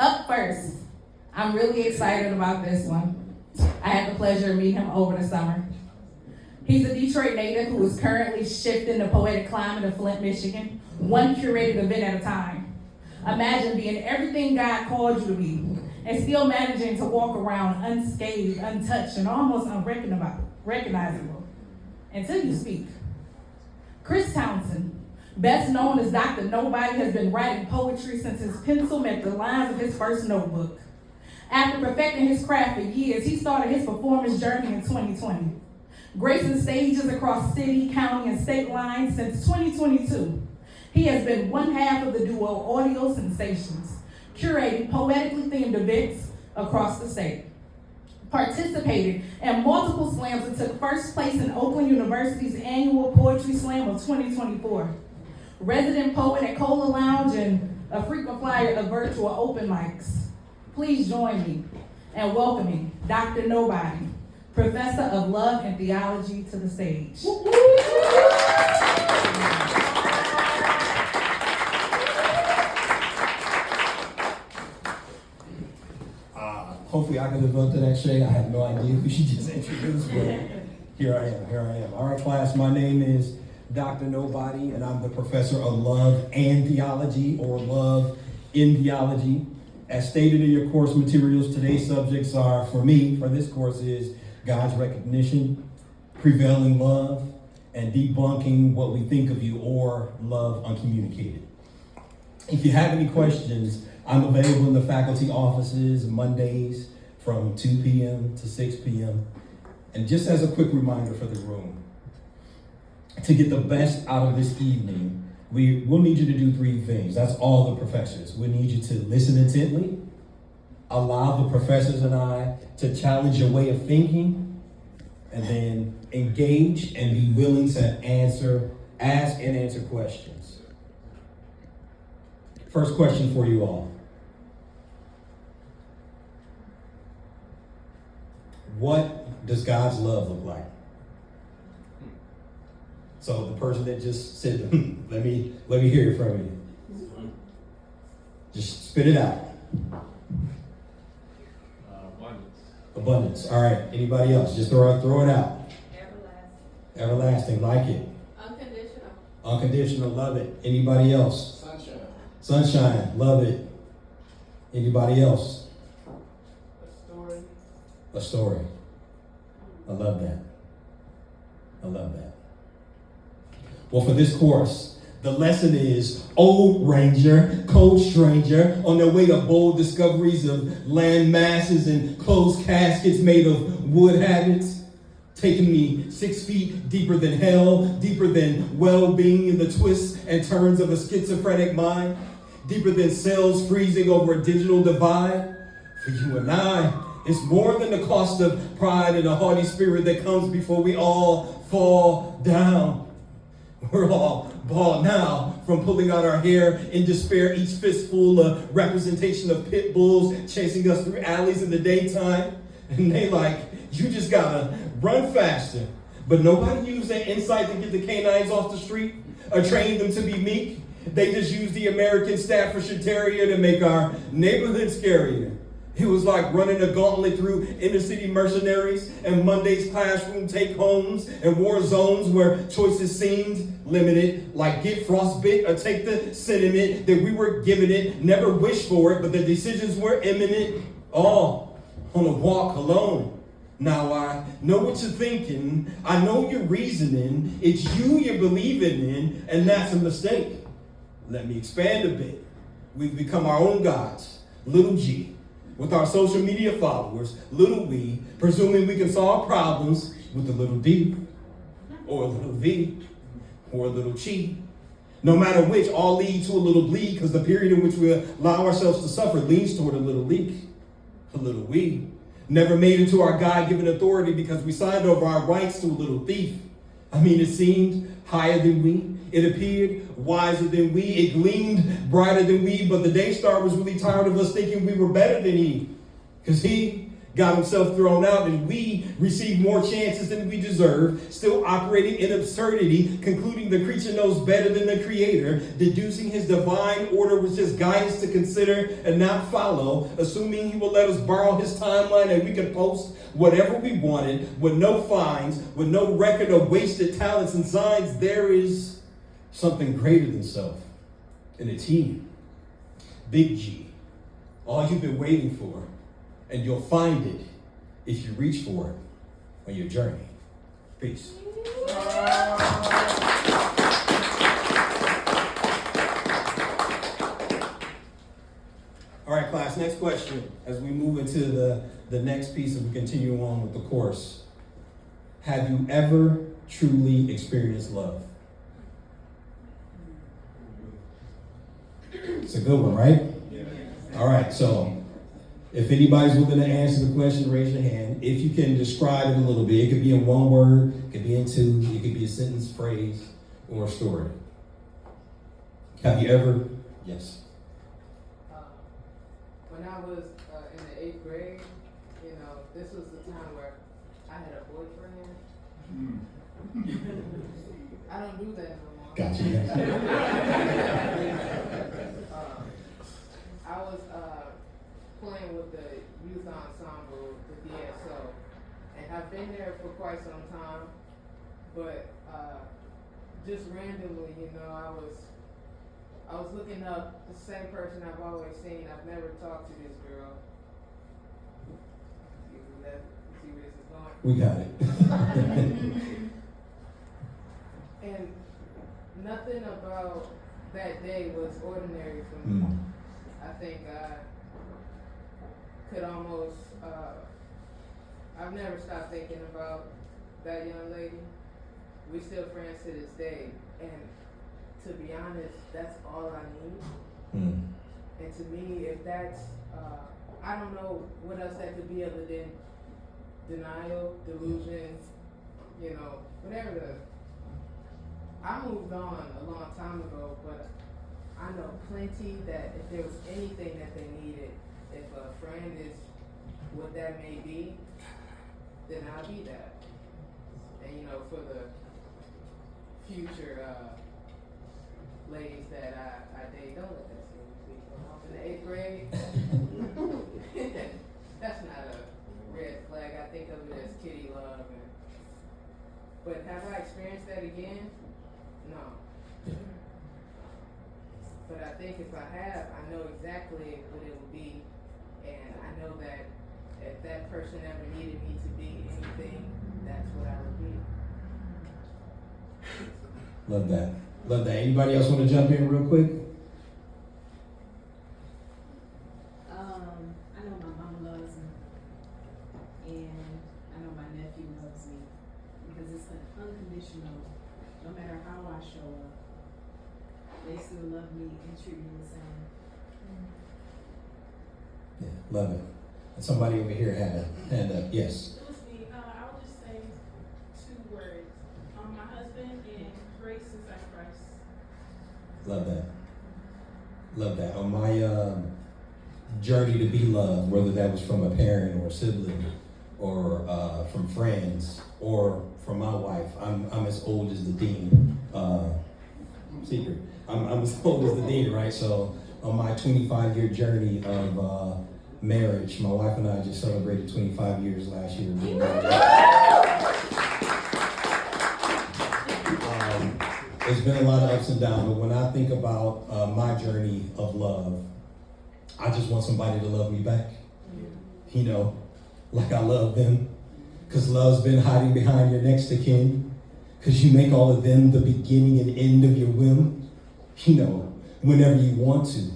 Up first, I'm really excited about this one. I had the pleasure of meeting him over the summer. He's a Detroit native who is currently shifting the poetic climate of Flint, Michigan, one curated event at a time. Imagine being everything God called you to be and still managing to walk around unscathed, untouched, and almost unrecognizable until you speak. Chris Townsend, best known as Dr. Nobody, has been writing poetry since his pencil met the lines of his first notebook. After perfecting his craft for years, he started his performance journey in 2020. Gracing stages across city, county, and state lines since 2022. He has been one half of the duo Audio Sensations, curating poetically themed events across the state. Participated in multiple slams and took first place in Oakland University's annual Poetry Slam of 2024. Resident poet at Cola Lounge and a frequent flyer of virtual open mics. Please join me in welcoming Dr. Nobody, Professor of Love and Theology, to the stage. Hopefully I can live up to that shade. I have no idea who she just introduced, but here I am. All right, class, my name is Dr. Nobody, and I'm the Professor of Love and Theology, or Love in Theology. As stated in your course materials, today's subjects are, for this course, is God's recognition, prevailing love, and debunking what we think of you, or love uncommunicated. If you have any questions, I'm available in the faculty offices Mondays from 2 p.m. to 6 p.m. And just as a quick reminder for the room, to get the best out of this evening, we'll need you to do three things. That's all the professors. We need you to listen intently, allow the professors and I to challenge your way of thinking, and then engage and be willing to ask and answer questions. First question for you all. What does God's love look like? So the person that just said, let me hear it from you. Just spit it out. Abundance. All right. Anybody else? Just throw it out. Everlasting. Like it. Unconditional. Love it. Anybody else? Sunshine. Love it. Anybody else? A story. I love that. Well, for this course, the lesson is old ranger, cold stranger, on their way to bold discoveries of land masses and closed caskets made of wood habits, taking me 6 feet deeper than hell, deeper than well-being in the twists and turns of a schizophrenic mind, deeper than cells freezing over a digital divide. For you and I, it's more than the cost of pride and a haughty spirit that comes before we all fall down. We're all bald now from pulling out our hair in despair, each fistful a representation of pit bulls chasing us through alleys in the daytime. And they like, you just gotta run faster. But nobody used that insight to get the canines off the street or train them to be meek. They just used the American Staffordshire Terrier to make our neighborhood scarier. It was like running a gauntlet through inner city mercenaries and Monday's classroom take-homes and war zones where choices seemed limited, like get frostbit or take the sentiment that we were given it, never wished for it, but the decisions were imminent, all on a walk alone. Now I know what you're thinking, I know you're reasoning, it's you you're believing in, and that's a mistake. Let me expand a bit. We've become our own gods, little g. With our social media followers, little we, presuming we can solve problems with a little d, or a little v, or a little chi. No matter which, all lead to a little bleed, because the period in which we allow ourselves to suffer leads toward a little leak, a little we. Never made into our God-given authority because we signed over our rights to a little thief. I mean, it seemed higher than we. It appeared wiser than we. It gleamed brighter than we. But the day star was really tired of us thinking we were better than he. Because he got himself thrown out, and we received more chances than we deserve, still operating in absurdity, concluding the creature knows better than the creator, deducing his divine order was just guidance to consider and not follow, assuming he will let us borrow his timeline and we can post whatever we wanted, with no fines, with no record of wasted talents and signs. There is something greater than self in a team. Big G. All you've been waiting for, and you'll find it if you reach for it on your journey. Peace. All right, class, next question. As we move into the next piece and we continue on with the course. Have you ever truly experienced love? It's a good one, right? Yeah. All right, so if anybody's willing to answer the question, raise your hand. If you can describe it a little bit, it could be in one word, it could be in two, it could be a sentence, phrase, or a story. Have you ever? Yes. When I was in the 8th grade, this was the time where I had a boyfriend. I don't do that no more. Gotcha. I was playing with the youth ensemble, the DSO, and I've been there for quite some time, but just randomly, I was looking up the same person I've always seen. I've never talked to this girl. See where this is going? We got it. And nothing about that day was ordinary for me. I think I could almost, I've never stopped thinking about that young lady. We're still friends to this day. And to be honest, that's all I need. And to me, if that's, I don't know what else that could be other than denial, delusion, whatever I moved on a long time ago, but I know plenty that if there was anything that they needed, if a friend is what that may be, then I'll be that. And for the future ladies that I date, don't let that in the 8th grade. That's not a red flag. I think of it as kitty love. But have I experienced that again? No. But I think if I have, I know exactly what it will be, and I know that if that person ever needed me to be anything, that's what I would be. Love that. Love that. Anybody else want to jump in real quick? I know my mom loves me, and I know my nephew loves me, because it's an unconditional, no matter how I show up, they still love me and treat me the same. Yeah, love it. And somebody over here had a hand up. Yes. It was me. I would just say 2 words. My husband and grace and sacrifice. Love that. Love that. On my journey to be loved, whether that was from a parent or a sibling or from friends or from my wife, I'm as old as the dean. Secret. I'm as old as the dean, right? So on my 25-year journey of marriage, my wife and I just celebrated 25 years last year. There's been a lot of ups and downs, but when I think about my journey of love, I just want somebody to love me back. Like I love them. Because love's been hiding behind your next of kin. Because you make all of them the beginning and end of your whim. Whenever you want to.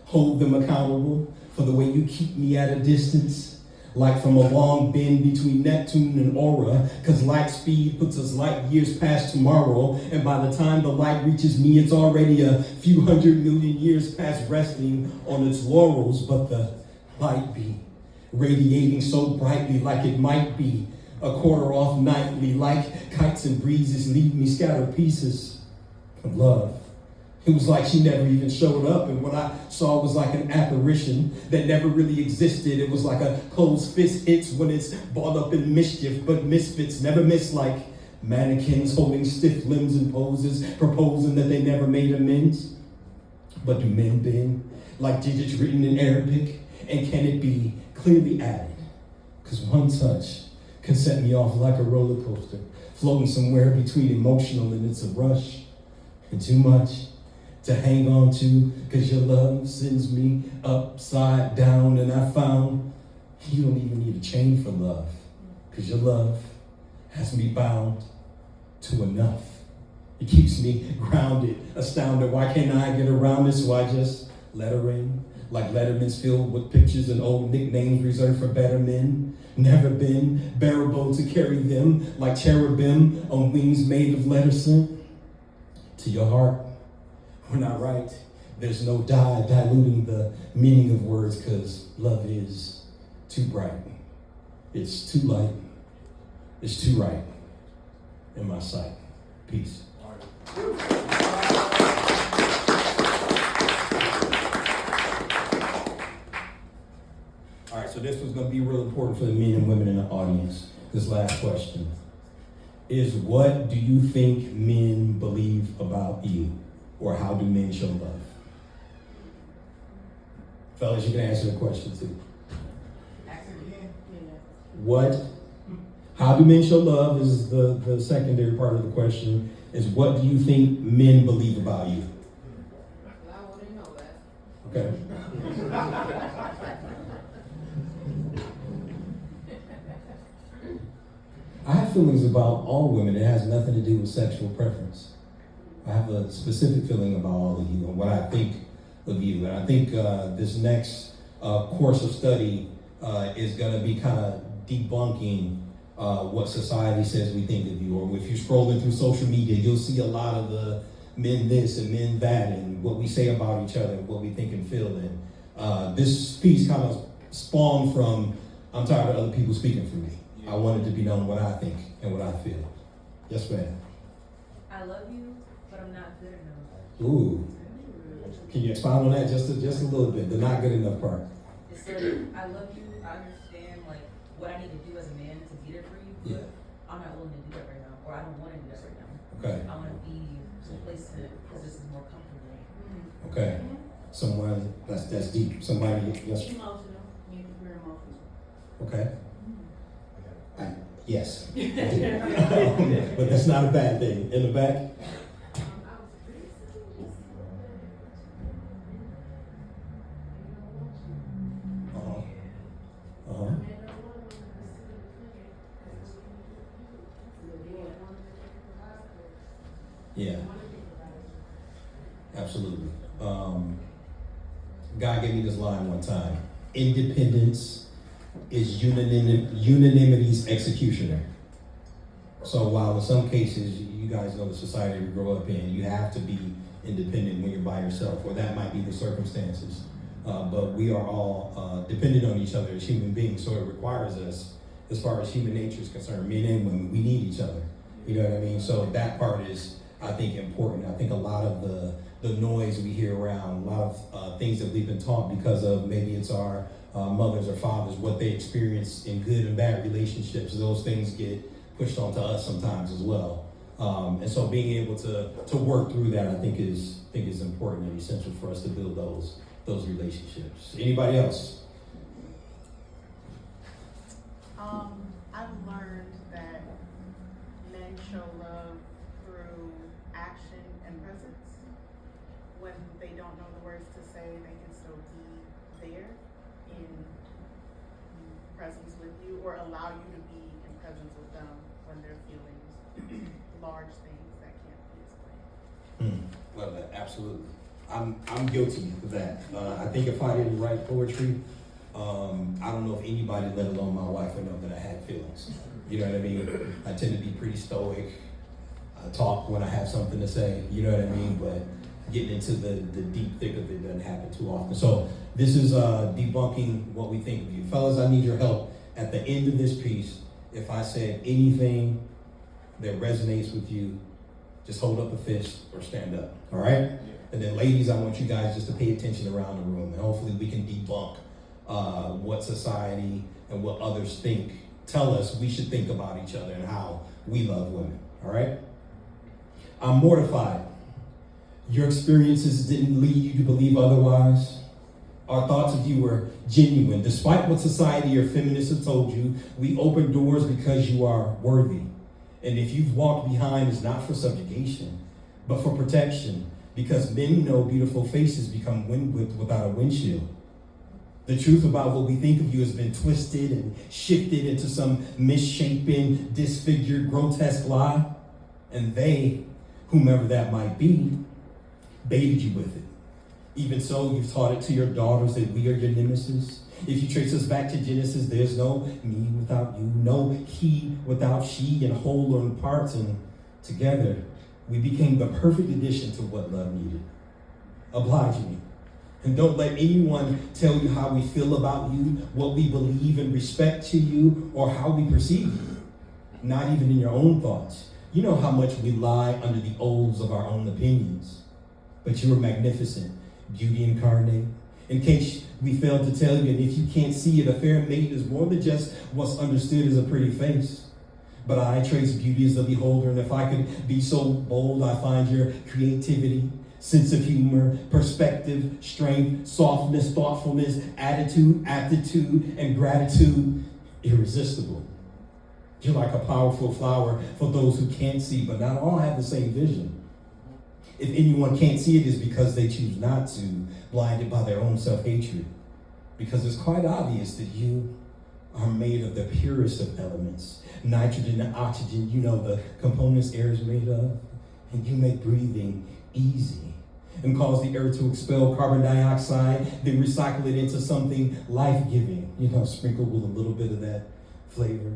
Hold them accountable for the way you keep me at a distance. Like from a long bend between Neptune and Aura. Because light speed puts us light years past tomorrow. And by the time the light reaches me, it's already a few 100 million years past resting on its laurels. But the light be radiating so brightly like it might be a quarter off nightly. Like kites and breezes leave me scattered pieces of love It was like she never even showed up, and what I saw was like an apparition that never really existed. It was like a closed fist hits when it's balled up in mischief, but misfits never miss, like mannequins holding stiff limbs and poses, proposing that they never made amends. But do men bend like digits written in Arabic? And can it be clearly added? Because one touch can set me off like a roller coaster, floating somewhere between emotional and it's a rush, and too much to hang on to, because your love sends me upside down. And I found you don't even need a chain for love, because your love has me bound to enough. It keeps me grounded, astounded. Why can't I get around it? So I just let her in, like Letterman's filled with pictures and old nicknames reserved for better men. Never been bearable to carry them, like cherubim on wings made of letterson. To your heart, we're not right. There's no diluting the meaning of words, because love is too bright. It's too light. It's too right in my sight. Peace. All right, so this was going to be real important for the men and women in the audience. This last question is, what do you think men believe about you? Or how do men show love? Fellas, you can answer the question too. How do men show love is the secondary part of the question, is what do you think men believe about you? I wouldn't know that. Okay. I have feelings about all women. It has nothing to do with sexual preference. I have a specific feeling about all of you and what I think of you. And I think this next course of study is going to be kind of debunking what society says we think of you. Or if you're scrolling through social media, you'll see a lot of the men this and men that and what we say about each other and what we think and feel. And this piece kind of spawned from, I'm tired of other people speaking for me. I wanted to be known what I think and what I feel. Yes, ma'am. I love you, but I'm not good enough. Ooh. Can you expound on that just a little bit, the not good enough part? It's like, I love you, I understand like what I need to do as a man to be there for you, but I'm not willing to do that right now, or I don't want to do that right now. Okay. I want to be someplace because this is more comfortable. Okay. Someone that's deep. Somebody, yes. Emotional. You need to be emotional. Okay. Yes. I do. But that's not a bad thing. In the back. Yeah. Absolutely. God gave me this line one time. Independence is unanimity's executioner. So while in some cases, you guys know the society we grow up in, you have to be independent when you're by yourself, or that might be the circumstances. But we are all dependent on each other as human beings, so it requires us, as far as human nature is concerned, men and women, we need each other. You know what I mean? So that part is, I think, important. I think a lot of the noise we hear around, a lot of things that we've been taught because of, maybe it's our mothers or fathers, what they experience in good and bad relationships, those things get pushed onto us sometimes as well. And so being able to work through that, I think is important and essential for us to build those relationships. Anybody else? I've learned that men show love through action and presence. When they don't know the words to say, they can still be there in presence with you, or allow you to be in presence with them when they're feeling large things that can't be explained. Love that, absolutely. I'm guilty of that. I think if I didn't write poetry, I don't know if anybody, let alone my wife, would know that I had feelings. You know what I mean? I tend to be pretty stoic. I talk when I have something to say, you know what I mean? But getting into the deep thick of it doesn't happen too often. So this is debunking what we think of you. Fellas, I need your help. At the end of this piece, if I said anything that resonates with you, Just hold up a fist or stand up, all right? And then ladies, I want you guys just to pay attention around the room, and hopefully we can debunk what society and what others tell us we should think about each other and how we love women, all right? I'm mortified. Your experiences didn't lead you to believe otherwise. Our thoughts of you were genuine. Despite what society or feminists have told you, we open doors because you are worthy. And if you've walked behind, it's not for subjugation, but for protection. Because men know beautiful faces become wind whipped without a windshield. The truth about what we think of you has been twisted and shifted into some misshapen, disfigured, grotesque lie. And they, whomever that might be, baited you with it. Even so, you've taught it to your daughters that we are your nemesis. If you trace us back to Genesis, there's no me without you, no he without she, in whole or in parts, and together we became the perfect addition to what love needed. Oblige me. And don't let anyone tell you how we feel about you, what we believe and respect to you, or how we perceive you. Not even in your own thoughts. You know how much we lie under the oaths of our own opinions. But you are magnificent, beauty incarnate. In case we failed to tell you, and if you can't see it, a fair maiden is more than just what's understood as a pretty face. But I trace beauty as the beholder, and if I could be so bold, I find your creativity, sense of humor, perspective, strength, softness, thoughtfulness, attitude, aptitude, and gratitude irresistible. You're like a powerful flower for those who can't see, but not all have the same vision. If anyone can't see it, is because they choose not to, blinded by their own self-hatred. Because it's quite obvious that you are made of the purest of elements. Nitrogen and oxygen, you know the components air is made of. And you make breathing easy and cause the earth to expel carbon dioxide, then recycle it into something life-giving, sprinkled with a little bit of that flavor.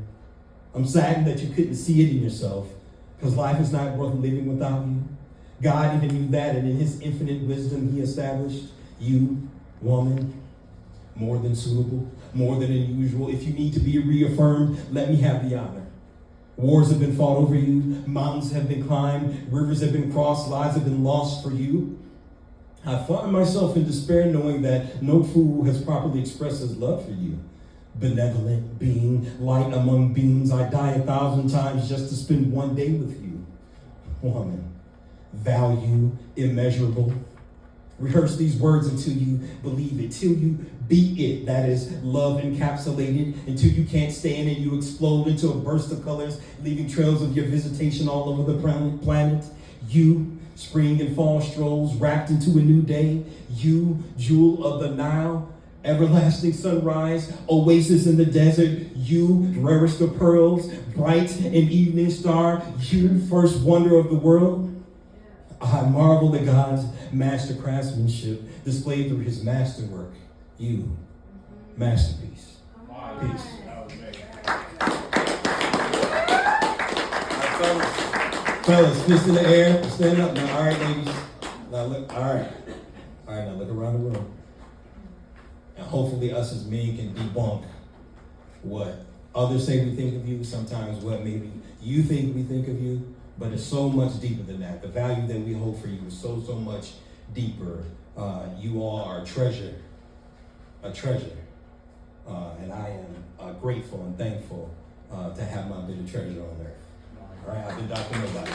I'm saddened that you couldn't see it in yourself, because life is not worth living without you. God even knew that, and in his infinite wisdom, he established you, woman, more than suitable, more than unusual. If you need to be reaffirmed, let me have the honor. Wars have been fought over you, mountains have been climbed, rivers have been crossed, lives have been lost for you. I find myself in despair knowing that no fool has properly expressed his love for you. Benevolent being, light among beings, I die 1,000 times just to spend one day with you. Woman, value immeasurable. Rehearse these words until you believe it, till you be it, that is love encapsulated, until you can't stand and you explode into a burst of colors, leaving trails of your visitation all over the planet. You, spring and fall strolls wrapped into a new day. You, jewel of the Nile, everlasting sunrise, oasis in the desert. You, rarest of pearls, bright and evening star. You, first wonder of the world. I marvel at God's master craftsmanship displayed through his masterwork. You, masterpiece. Peace. Fellas, fist in the air, stand up now. All right, ladies. Now look, all right, now look around the room. And hopefully us as men can debunk what others say we think of you, sometimes what maybe you think we think of you. But it's so much deeper than that. The value that we hold for you is so much deeper. You all are a treasure. And I am grateful and thankful to have my bit of treasure on earth. All right, I've been Dr. Nobody.